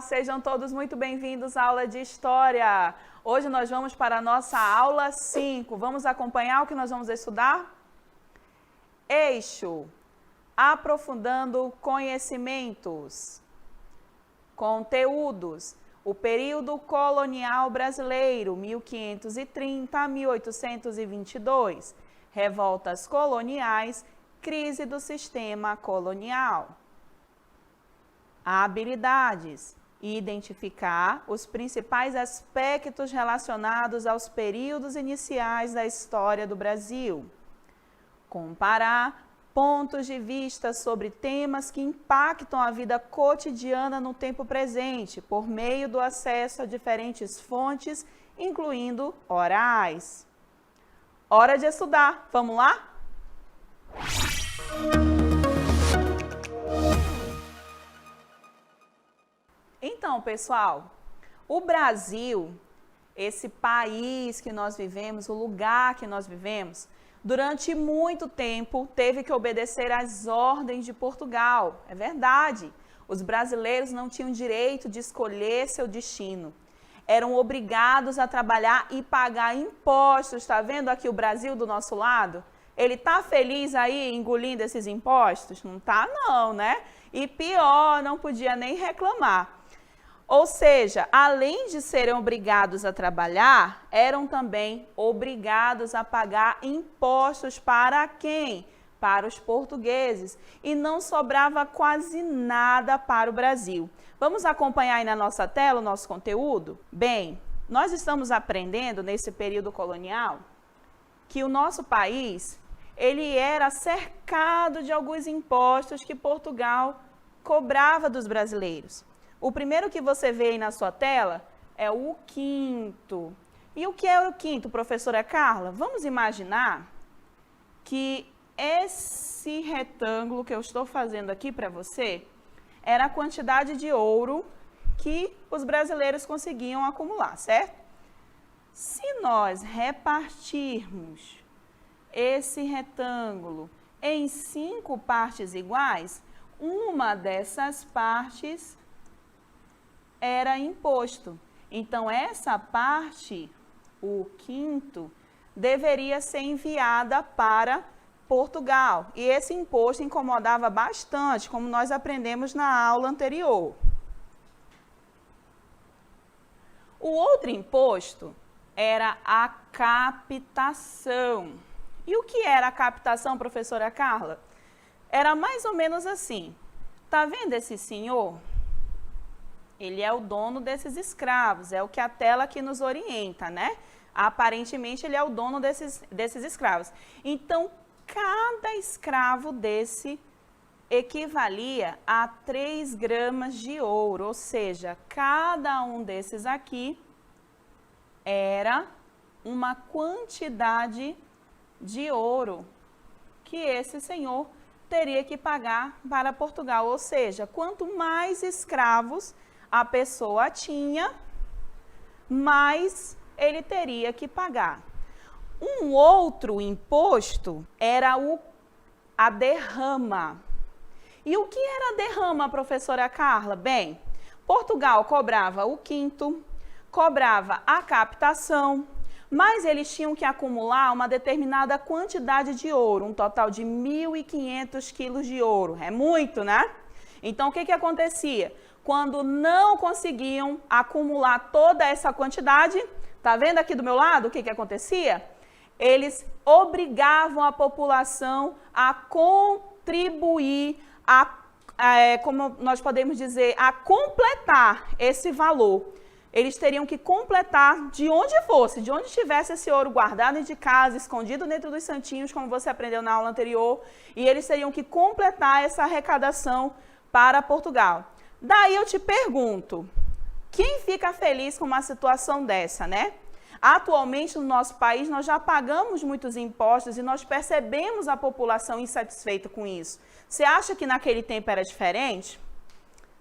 sejam todos muito bem-vindos à aula de História. Hoje nós vamos para a nossa aula 5. Vamos acompanhar o que nós vamos estudar? Eixo, aprofundando conhecimentos. Conteúdos, o período colonial brasileiro, 1530 a 1822. Revoltas coloniais, crise do sistema colonial. Habilidades, identificar os principais aspectos relacionados aos períodos iniciais da história do Brasil. Comparar pontos de vista sobre temas que impactam a vida cotidiana no tempo presente, por meio do acesso a diferentes fontes, incluindo orais. Hora de estudar. Vamos lá? Então, pessoal, o Brasil, esse país que nós vivemos, o lugar que nós vivemos, durante muito tempo teve que obedecer às ordens de Portugal. É verdade, os brasileiros não tinham direito de escolher seu destino. Eram obrigados a trabalhar e pagar impostos. Está vendo aqui o Brasil do nosso lado? Ele está feliz aí engolindo esses impostos? Não está não, né? E pior, não podia nem reclamar. Ou seja, além de serem obrigados a trabalhar, eram também obrigados a pagar impostos para quem? Para os portugueses. E não sobrava quase nada para o Brasil. Vamos acompanhar aí na nossa tela o nosso conteúdo? Bem, nós estamos aprendendo nesse período colonial que o nosso país, ele era cercado de alguns impostos que Portugal cobrava dos brasileiros. O primeiro que você vê aí na sua tela é o quinto. E o que é o quinto, professora Carla? Vamos imaginar que esse retângulo que eu estou fazendo aqui para você era a quantidade de ouro que os brasileiros conseguiam acumular, certo? Se nós repartirmos esse retângulo em 5 partes iguais, uma dessas partes era imposto. Então, essa parte, o quinto, deveria ser enviada para Portugal. E esse imposto incomodava bastante, como nós aprendemos na aula anterior. O outro imposto era a captação. E o que era a captação, professora Carla? Era mais ou menos assim. Tá vendo esse senhor? Ele é o dono desses escravos, é o que a tela aqui nos orienta, né? Aparentemente, ele é o dono desses escravos. Então, cada escravo desse equivalia a 3 gramas de ouro, ou seja, cada um desses aqui era uma quantidade de ouro que esse senhor teria que pagar para Portugal. Ou seja, quanto mais escravos a pessoa tinha, mais ele teria que pagar. Um outro imposto era a derrama. E o que era a derrama, professora Carla? Bem, Portugal cobrava o quinto, cobrava a captação, mas eles tinham que acumular uma determinada quantidade de ouro, um total de 1.500 quilos de ouro. É muito, né? Então, o que acontecia? Quando não conseguiam acumular toda essa quantidade, tá vendo aqui do meu lado o que acontecia? Eles obrigavam a população a contribuir, como nós podemos dizer, a completar esse valor. Eles teriam que completar de onde fosse, de onde estivesse esse ouro guardado de casa, escondido dentro dos santinhos, como você aprendeu na aula anterior, e eles teriam que completar essa arrecadação para Portugal. Daí eu te pergunto, quem fica feliz com uma situação dessa, né? Atualmente no nosso país nós já pagamos muitos impostos e nós percebemos a população insatisfeita com isso. Você acha que naquele tempo era diferente?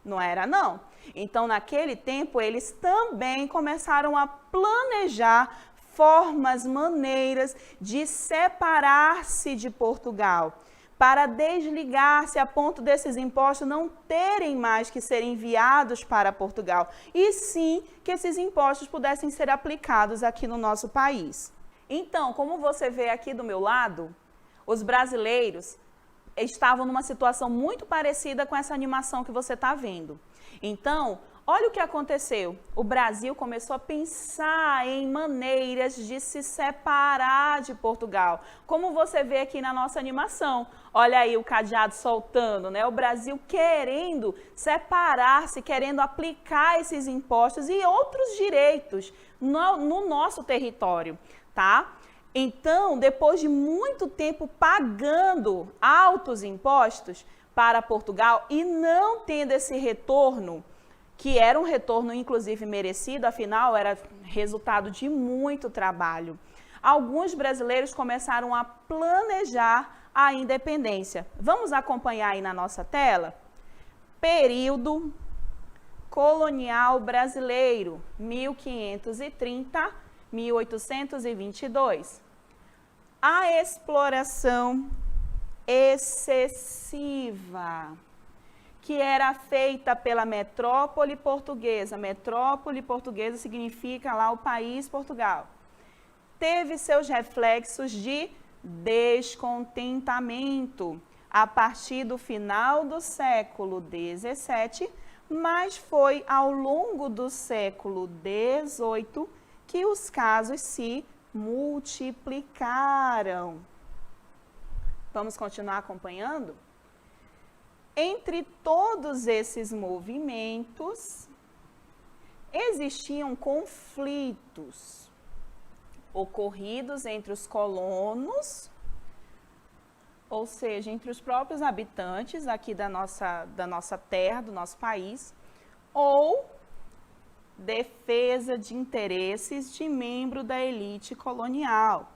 Não era não. Então naquele tempo eles também começaram a planejar formas, maneiras de separar-se de Portugal. para desligar-se a ponto desses impostos não terem mais que ser enviados para Portugal, e sim que esses impostos pudessem ser aplicados aqui no nosso país. Então, como você vê aqui do meu lado, os brasileiros estavam numa situação muito parecida com essa animação que você está vendo. Então, olha o que aconteceu. O Brasil começou a pensar em maneiras de se separar de Portugal. Como você vê aqui na nossa animação. Olha aí o cadeado soltando, né? O Brasil querendo separar-se, querendo aplicar esses impostos e outros direitos no nosso território, tá? Então, depois de muito tempo pagando altos impostos para Portugal e não tendo esse retorno, que era um retorno, inclusive, merecido, afinal, era resultado de muito trabalho. Alguns brasileiros começaram a planejar a independência. Vamos acompanhar aí na nossa tela? Período colonial brasileiro, 1530-1822. A exploração excessiva que era feita pela metrópole portuguesa. Metrópole portuguesa significa lá o país Portugal. Teve seus reflexos de descontentamento a partir do final do século XVII, mas foi ao longo do século XVIII que os casos se multiplicaram. Vamos continuar acompanhando? Entre todos esses movimentos, existiam conflitos ocorridos entre os colonos, ou seja, entre os próprios habitantes aqui da nossa terra, do nosso país, ou defesa de interesses de membro da elite colonial,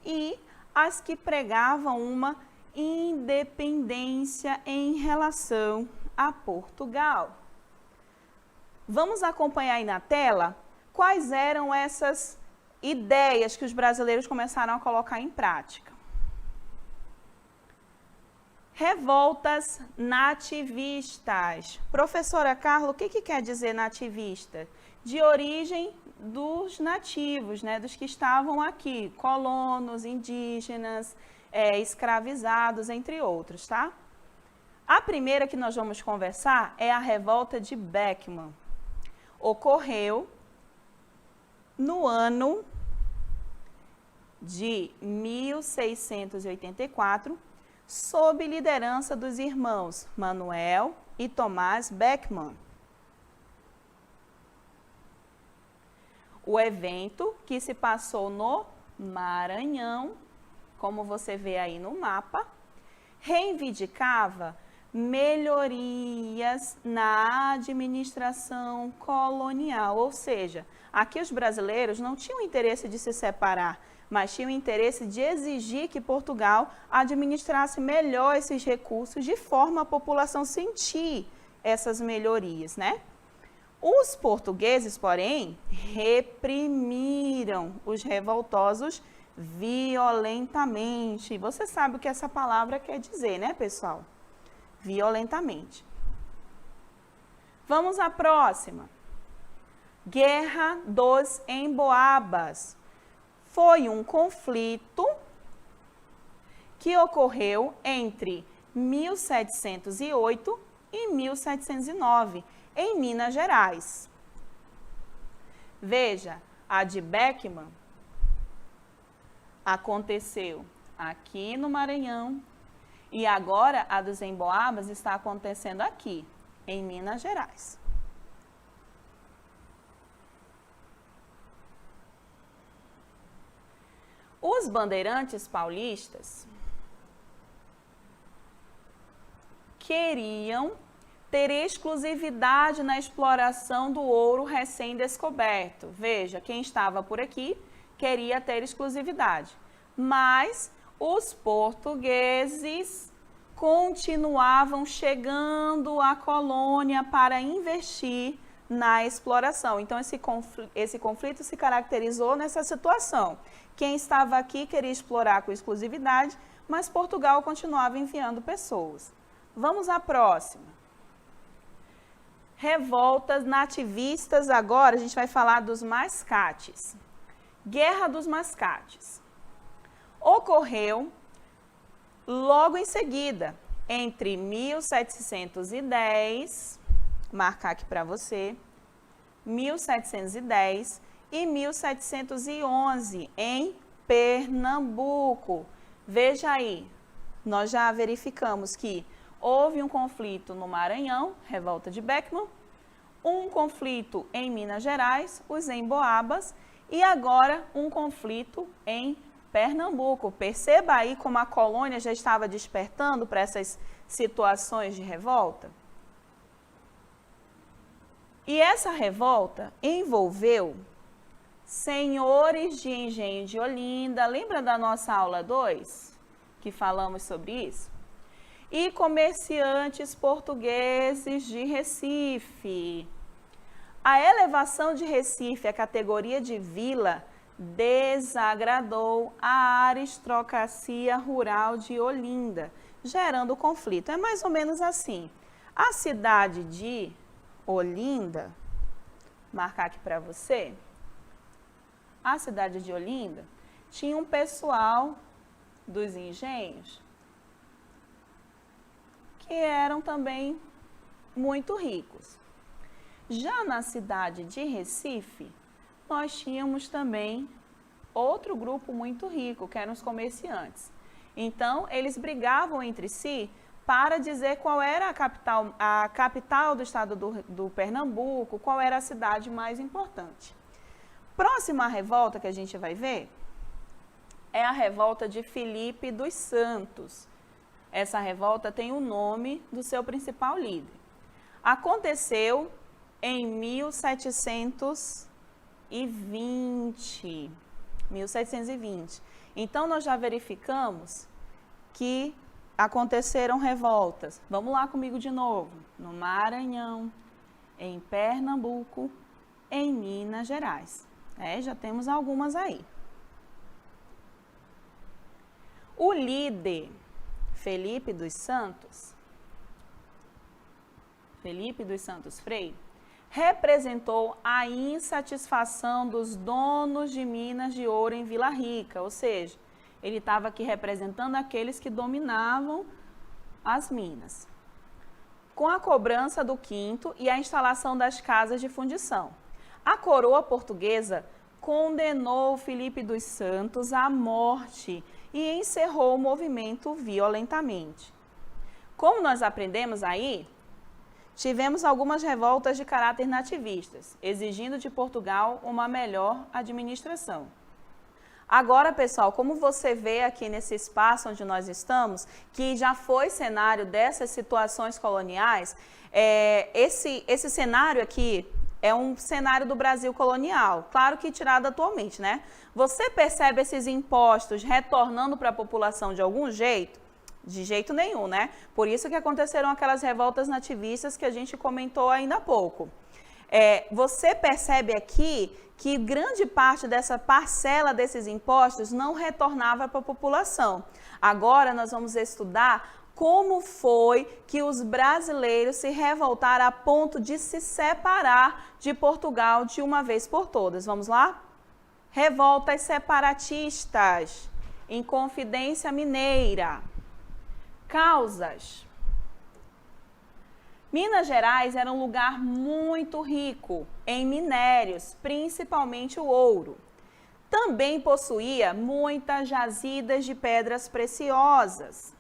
e as que pregavam uma independência em relação a Portugal. Vamos acompanhar aí na tela quais eram essas ideias que os brasileiros começaram a colocar em prática. Revoltas nativistas. Professora Carla, o que quer dizer nativista? De origem dos nativos, né, dos que estavam aqui, colonos, indígenas, escravizados, entre outros, tá? A primeira que nós vamos conversar é a revolta de Beckman. Ocorreu no ano de 1684, sob liderança dos irmãos Manuel e Tomás Beckman. O evento, que se passou no Maranhão, como você vê aí no mapa, reivindicava melhorias na administração colonial, ou seja, aqui os brasileiros não tinham interesse de se separar, mas tinham interesse de exigir que Portugal administrasse melhor esses recursos, de forma a população sentir essas melhorias, né? Os portugueses, porém, reprimiram os revoltosos violentamente. Você sabe o que essa palavra quer dizer, né, pessoal? Violentamente. Vamos à próxima. Guerra dos Emboabas. Foi um conflito que ocorreu entre 1708 e 1709, em Minas Gerais. Veja, a de Beckman aconteceu aqui no Maranhão e agora a dos Emboabas está acontecendo aqui, em Minas Gerais. Os bandeirantes paulistas queriam ter exclusividade na exploração do ouro recém-descoberto. Veja, quem estava por aqui queria ter exclusividade, mas os portugueses continuavam chegando à colônia para investir na exploração. Então, esse conflito se caracterizou nessa situação. Quem estava aqui queria explorar com exclusividade, mas Portugal continuava enviando pessoas. Vamos à próxima. Revoltas nativistas, agora a gente vai falar dos mascates. Guerra dos Mascates. Ocorreu logo em seguida, entre 1710, marcar aqui para você, 1710 e 1711, em Pernambuco. Veja aí, nós já verificamos que houve um conflito no Maranhão, revolta de Beckman, um conflito em Minas Gerais, os Emboabas, e agora um conflito em Pernambuco. Perceba aí como a colônia já estava despertando para essas situações de revolta. E essa revolta envolveu senhores de engenho de Olinda, lembra da nossa aula 2, que falamos sobre isso? E comerciantes portugueses de Recife. A elevação de Recife à categoria de vila desagradou a aristocracia rural de Olinda, gerando conflito. É mais ou menos assim. A cidade de Olinda, marcar aqui para você, a cidade de Olinda tinha um pessoal dos engenhos que eram também muito ricos. Já na cidade de Recife, nós tínhamos também outro grupo muito rico, que eram os comerciantes. Então, eles brigavam entre si para dizer qual era a capital do estado do Pernambuco, qual era a cidade mais importante. Próxima revolta que a gente vai ver é a revolta de Filipe dos Santos. Essa revolta tem o nome do seu principal líder. Aconteceu em 1720. Então, nós já verificamos que aconteceram revoltas. Vamos lá comigo de novo. No Maranhão, em Pernambuco, em Minas Gerais. Já temos algumas aí. O líder Felipe dos Santos Freire, representou a insatisfação dos donos de minas de ouro em Vila Rica, ou seja, ele estava aqui representando aqueles que dominavam as minas, com a cobrança do quinto e a instalação das casas de fundição. A coroa portuguesa condenou Filipe dos Santos à morte e encerrou o movimento violentamente. Como nós aprendemos aí, tivemos algumas revoltas de caráter nativistas, exigindo de Portugal uma melhor administração. Agora, pessoal, como você vê aqui nesse espaço onde nós estamos, que já foi cenário dessas situações coloniais, esse cenário aqui é um cenário do Brasil colonial, claro que tirado atualmente, né? Você percebe esses impostos retornando para a população de algum jeito? De jeito nenhum, né? Por isso que aconteceram aquelas revoltas nativistas que a gente comentou ainda há pouco. Você percebe aqui que grande parte dessa parcela desses impostos não retornava para a população. Agora nós vamos estudar como foi que os brasileiros se revoltaram a ponto de se separar de Portugal de uma vez por todas. Vamos lá? Revoltas separatistas, Inconfidência Mineira. Causas. Minas Gerais era um lugar muito rico em minérios, principalmente o ouro. Também possuía muitas jazidas de pedras preciosas.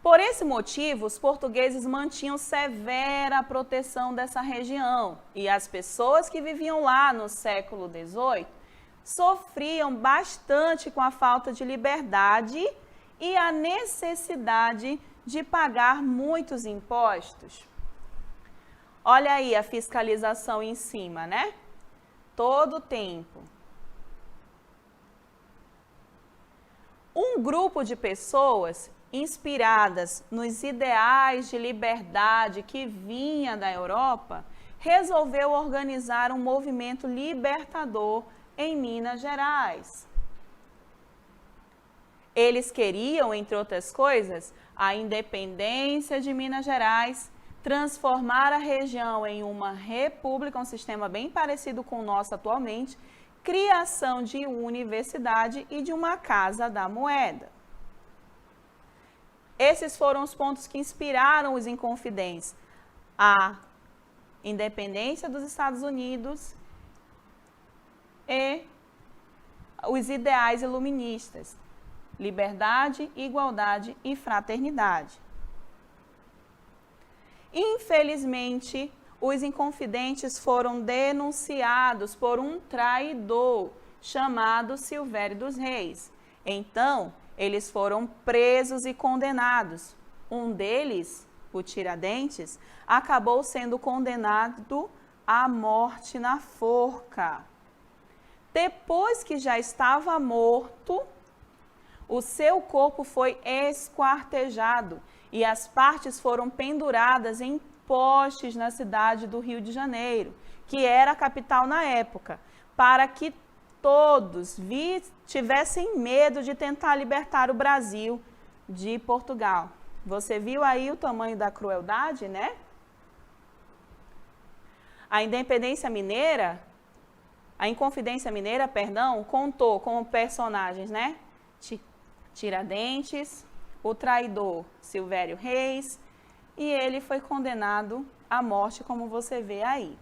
Por esse motivo, os portugueses mantinham severa proteção dessa região e as pessoas que viviam lá no século XVIII sofriam bastante com a falta de liberdade e a necessidade de pagar muitos impostos. Olha aí a fiscalização em cima, né? Todo o tempo. Um grupo de pessoas inspiradas nos ideais de liberdade que vinha da Europa, resolveu organizar um movimento libertador em Minas Gerais. Eles queriam, entre outras coisas, a independência de Minas Gerais, transformar a região em uma república, um sistema bem parecido com o nosso atualmente, criação de universidade e de uma casa da moeda. Esses foram os pontos que inspiraram os Inconfidentes. A independência dos Estados Unidos e os ideais iluministas, liberdade, igualdade e fraternidade. Infelizmente, os Inconfidentes foram denunciados por um traidor chamado Silvério dos Reis. Então, eles foram presos e condenados. Um deles, o Tiradentes, acabou sendo condenado à morte na forca. Depois que já estava morto, o seu corpo foi esquartejado e as partes foram penduradas em postes na cidade do Rio de Janeiro, que era a capital na época, para que todos tivessem medo de tentar libertar o Brasil de Portugal. Você viu aí o tamanho da crueldade, né? A Inconfidência Mineira, contou com personagens, né? Tiradentes, o traidor Silvério Reis, e ele foi condenado à morte, como você vê aí.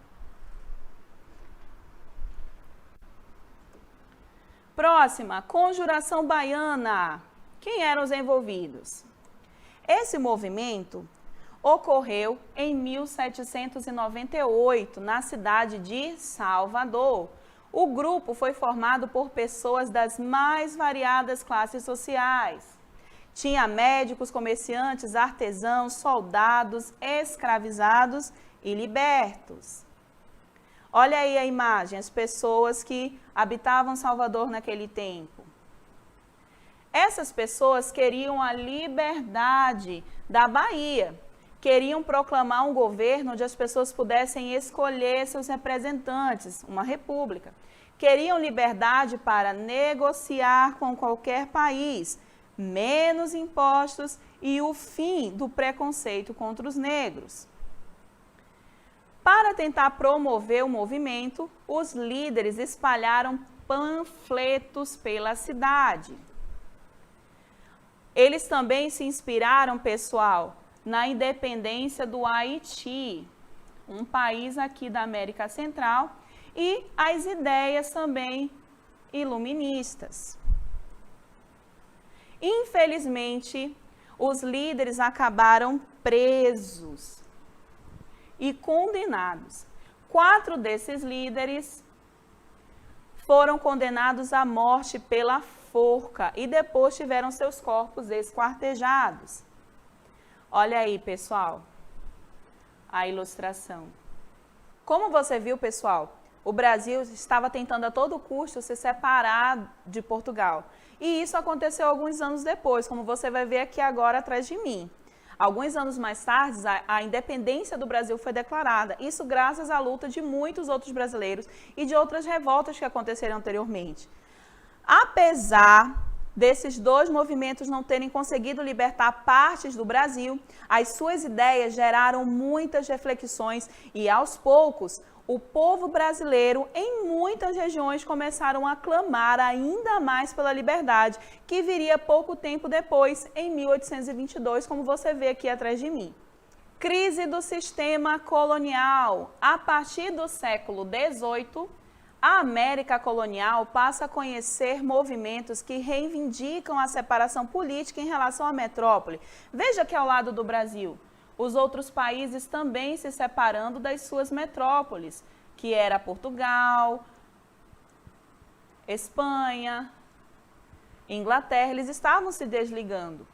Próxima, Conjuração Baiana. Quem eram os envolvidos? Esse movimento ocorreu em 1798, na cidade de Salvador. O grupo foi formado por pessoas das mais variadas classes sociais. Tinha médicos, comerciantes, artesãos, soldados, escravizados e libertos. Olha aí a imagem, as pessoas que habitavam Salvador naquele tempo. Essas pessoas queriam a liberdade da Bahia. Queriam proclamar um governo onde as pessoas pudessem escolher seus representantes, uma república. Queriam liberdade para negociar com qualquer país, menos impostos e o fim do preconceito contra os negros. Para tentar promover o movimento, os líderes espalharam panfletos pela cidade. Eles também se inspiraram, pessoal, na independência do Haiti, um país aqui da América Central, e as ideias também iluministas. Infelizmente, os líderes acabaram presos e condenados. 4 desses líderes foram condenados à morte pela forca e depois tiveram seus corpos esquartejados. Olha aí, pessoal, a ilustração. Como você viu, pessoal, o Brasil estava tentando a todo custo se separar de Portugal. E isso aconteceu alguns anos depois, como você vai ver aqui agora atrás de mim. Alguns anos mais tarde, a independência do Brasil foi declarada. Isso graças à luta de muitos outros brasileiros e de outras revoltas que aconteceram anteriormente. Apesar desses 2 movimentos não terem conseguido libertar partes do Brasil, as suas ideias geraram muitas reflexões e, aos poucos, o povo brasileiro em muitas regiões começaram a clamar ainda mais pela liberdade, que viria pouco tempo depois, em 1822, como você vê aqui atrás de mim. Crise do sistema colonial. A partir do século XVIII, a América colonial passa a conhecer movimentos que reivindicam a separação política em relação à metrópole. Veja que ao lado do Brasil, os outros países também se separando das suas metrópoles, que era Portugal, Espanha, Inglaterra, eles estavam se desligando.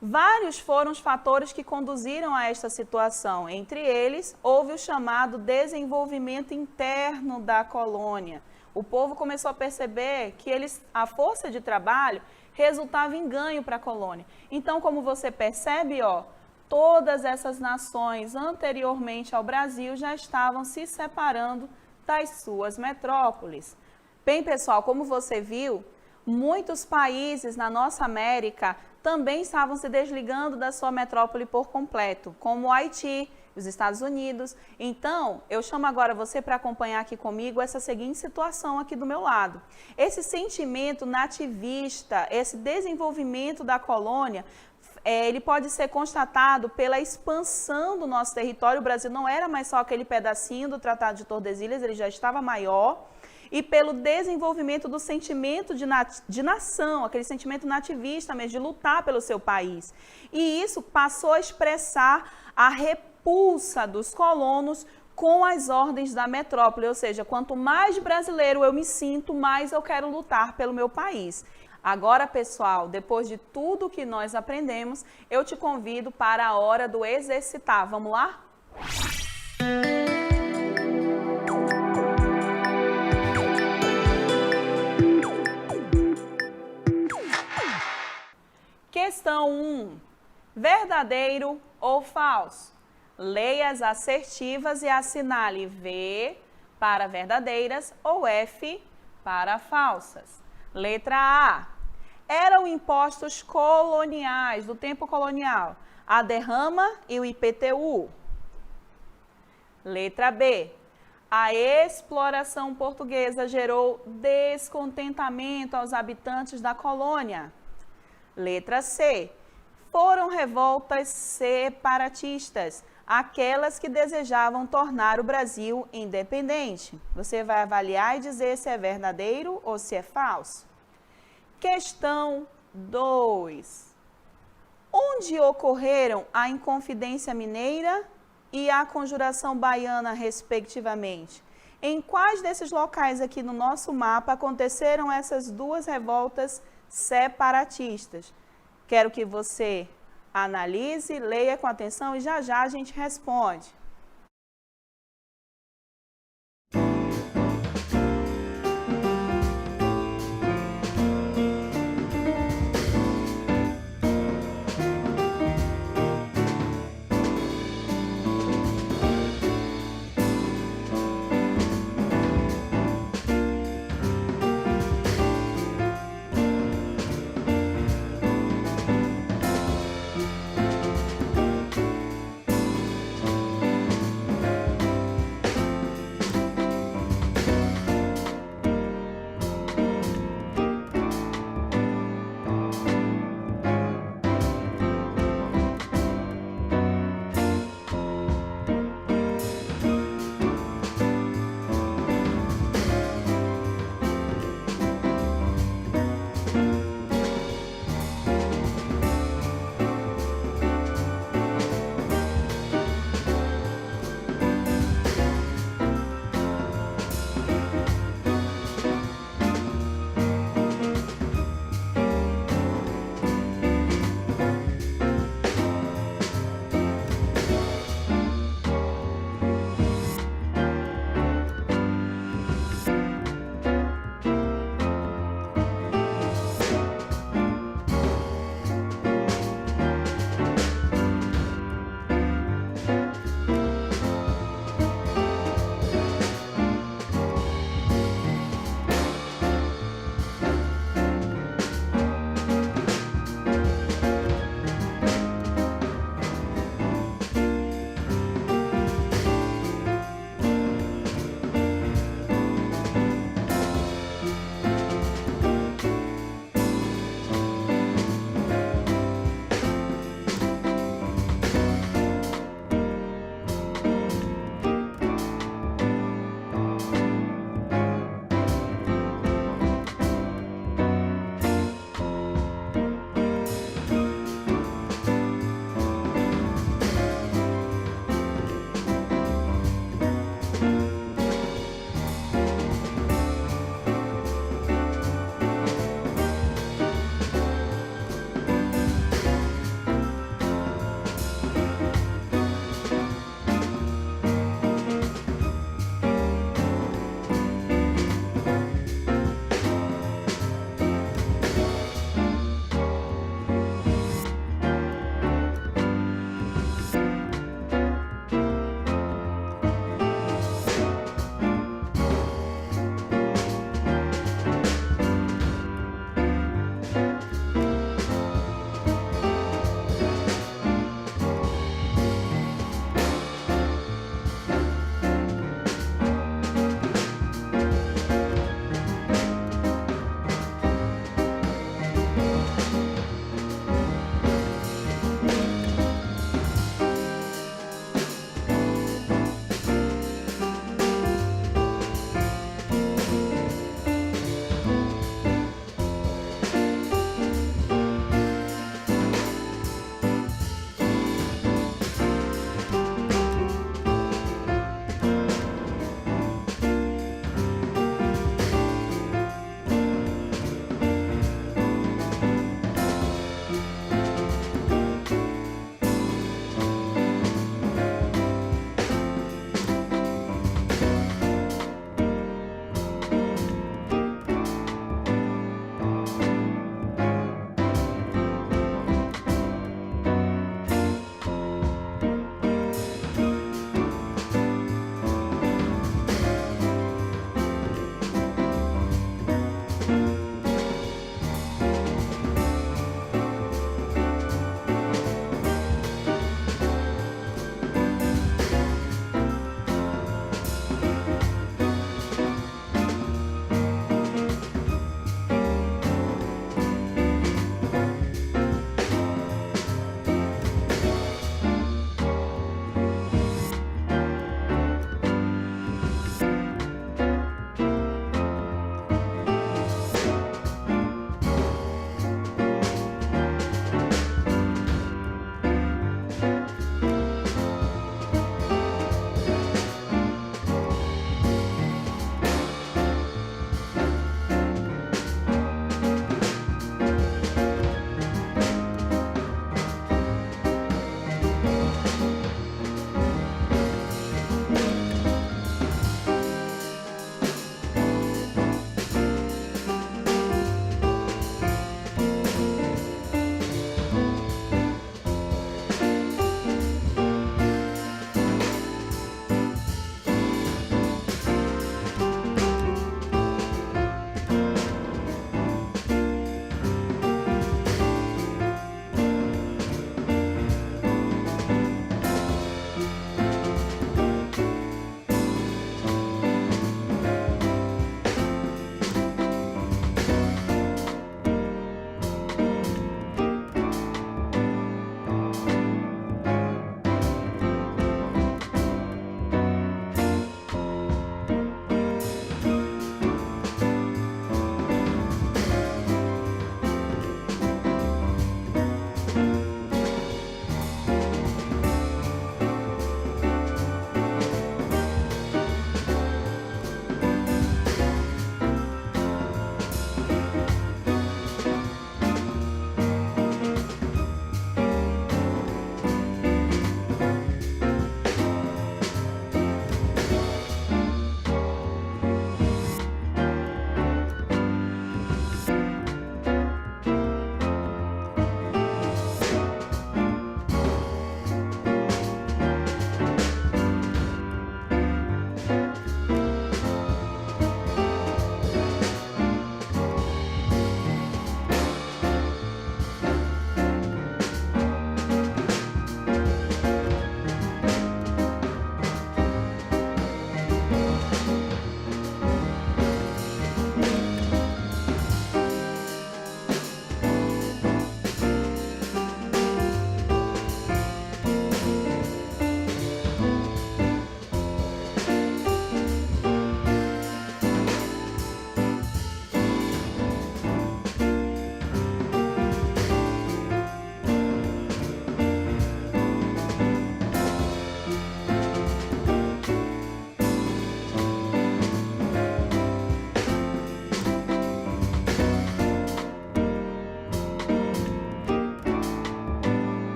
Vários foram os fatores que conduziram a esta situação. Entre eles, houve o chamado desenvolvimento interno da colônia. O povo começou a perceber que a força de trabalho resultava em ganho para a colônia. Então, como você percebe, todas essas nações anteriormente ao Brasil já estavam se separando das suas metrópoles. Bem, pessoal, como você viu, Muitos países na nossa América também estavam se desligando da sua metrópole por completo, como o Haiti, os Estados Unidos. Então, eu chamo agora você para acompanhar aqui comigo essa seguinte situação aqui do meu lado. Esse sentimento nativista, esse desenvolvimento da colônia, ele pode ser constatado pela expansão do nosso território. O Brasil não era mais só aquele pedacinho do Tratado de Tordesilhas, ele já estava maior. E pelo desenvolvimento do sentimento de nação, aquele sentimento nativista mesmo, de lutar pelo seu país. E isso passou a expressar a repulsa dos colonos com as ordens da metrópole, ou seja, quanto mais brasileiro eu me sinto, mais eu quero lutar pelo meu país. Agora, pessoal, depois de tudo que nós aprendemos, eu te convido para a hora do exercitar. Vamos lá? Questão 1. Verdadeiro ou falso? Leia as assertivas e assinale V para verdadeiras ou F para falsas. Letra A. Eram impostos coloniais, do tempo colonial, a derrama e o IPTU. Letra B. A exploração portuguesa gerou descontentamento aos habitantes da colônia. Letra C. Foram revoltas separatistas, aquelas que desejavam tornar o Brasil independente. Você vai avaliar e dizer se é verdadeiro ou se é falso. Questão 2. Onde ocorreram a Inconfidência Mineira e a Conjuração Baiana, respectivamente? Em quais desses locais aqui no nosso mapa aconteceram essas duas revoltas separatistas? Quero que você analise, leia com atenção e já já a gente responde.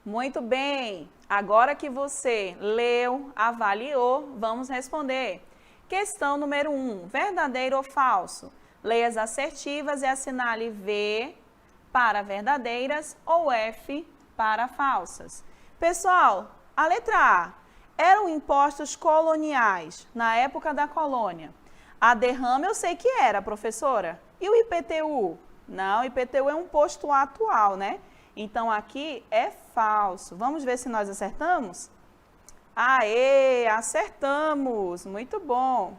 Muito bem, agora que você leu, avaliou, vamos responder. Questão número 1, verdadeiro ou falso? Leia as assertivas e assinale V para verdadeiras ou F para falsas. Pessoal, a letra A, eram impostos coloniais na época da colônia. A derrama eu sei que era, professora. E o IPTU? Não, o IPTU é um imposto atual, né? Então, aqui é falso. Vamos ver se nós acertamos? Aê, acertamos! Muito bom.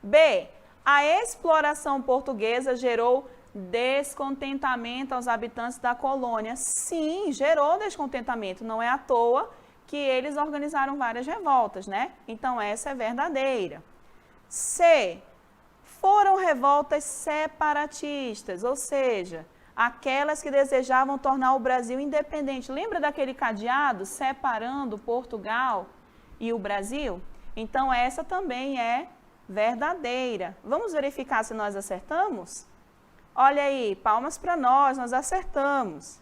B, a exploração portuguesa gerou descontentamento aos habitantes da colônia. Sim, gerou descontentamento. Não é à toa que eles organizaram várias revoltas, né? Então, essa é verdadeira. C, foram revoltas separatistas, ou seja, aquelas que desejavam tornar o Brasil independente. Lembra daquele cadeado separando Portugal e o Brasil? Então, essa também é verdadeira. Vamos verificar se nós acertamos? Olha aí, palmas para nós acertamos.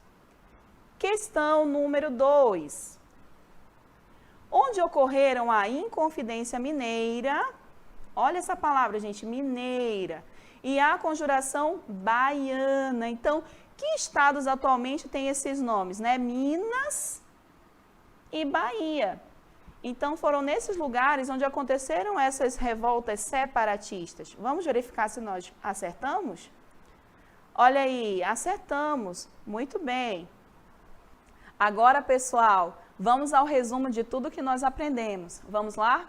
Questão número 2. Onde ocorreram a Inconfidência Mineira, olha essa palavra, gente, mineira, e a Conjuração Baiana. Então, que estados atualmente têm esses nomes, né? Minas e Bahia. Então, foram nesses lugares onde aconteceram essas revoltas separatistas. Vamos verificar se nós acertamos? Olha aí, acertamos. Muito bem. Agora, pessoal, vamos ao resumo de tudo que nós aprendemos. Vamos lá?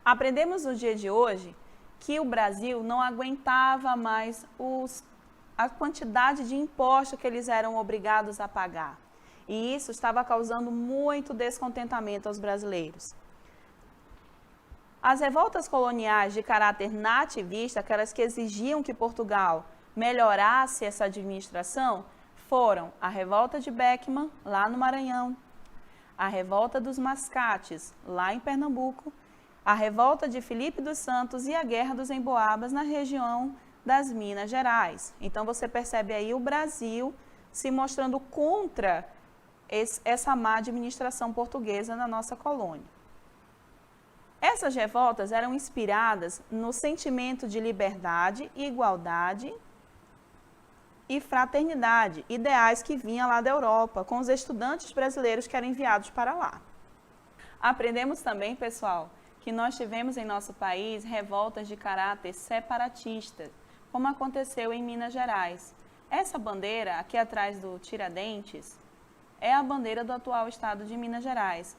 Aprendemos no dia de hoje que o Brasil não aguentava mais a quantidade de impostos que eles eram obrigados a pagar. E isso estava causando muito descontentamento aos brasileiros. As revoltas coloniais de caráter nativista, aquelas que exigiam que Portugal melhorasse essa administração, foram a revolta de Beckman, lá no Maranhão, a revolta dos Mascates, lá em Pernambuco, a revolta de Filipe dos Santos e a guerra dos Emboabas na região das Minas Gerais. Então, você percebe aí o Brasil se mostrando contra essa má administração portuguesa na nossa colônia. Essas revoltas eram inspiradas no sentimento de liberdade, igualdade e fraternidade, ideais que vinham lá da Europa, com os estudantes brasileiros que eram enviados para lá. Aprendemos também, pessoal, que nós tivemos em nosso país revoltas de caráter separatista, como aconteceu em Minas Gerais. Essa bandeira, aqui atrás do Tiradentes, é a bandeira do atual estado de Minas Gerais.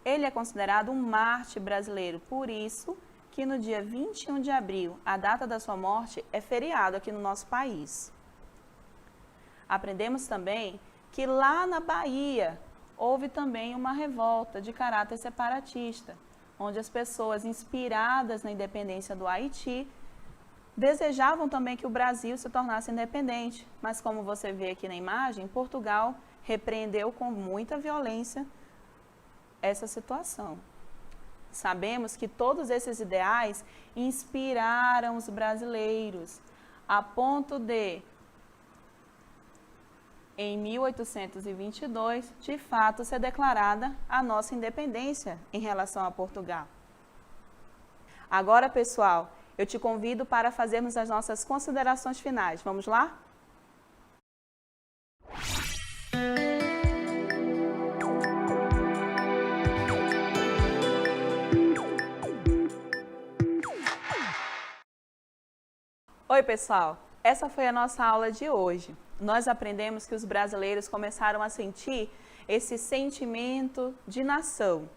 Ele é considerado um mártir brasileiro, por isso que no dia 21 de abril, a data da sua morte, é feriado aqui no nosso país. Aprendemos também que lá na Bahia houve também uma revolta de caráter separatista, onde as pessoas inspiradas na independência do Haiti desejavam também que o Brasil se tornasse independente, mas como você vê aqui na imagem, Portugal repreendeu com muita violência essa situação. Sabemos que todos esses ideais inspiraram os brasileiros, a ponto de, em 1822, de fato, ser declarada a nossa independência em relação a Portugal. Agora, pessoal, eu te convido para fazermos as nossas considerações finais. Vamos lá? Oi, pessoal! Essa foi a nossa aula de hoje. Nós aprendemos que os brasileiros começaram a sentir esse sentimento de nação.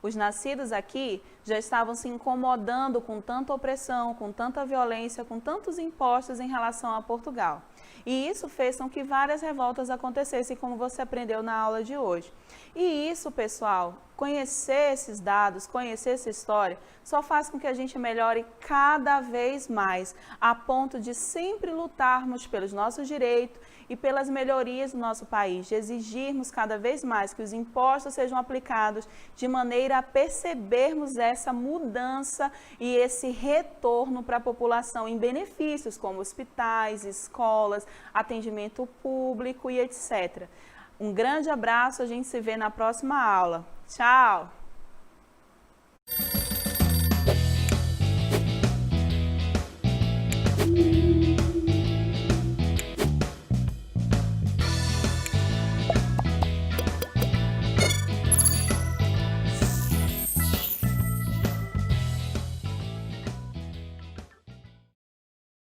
Os nascidos aqui já estavam se incomodando com tanta opressão, com tanta violência, com tantos impostos em relação a Portugal. E isso fez com que várias revoltas acontecessem, como você aprendeu na aula de hoje. E isso, pessoal, conhecer esses dados, conhecer essa história, só faz com que a gente melhore cada vez mais, a ponto de sempre lutarmos pelos nossos direitos e pelas melhorias do nosso país, de exigirmos cada vez mais que os impostos sejam aplicados de maneira a percebermos essa essa mudança e esse retorno para a população em benefícios como hospitais, escolas, atendimento público e etc. Um grande abraço, a gente se vê na próxima aula. Tchau!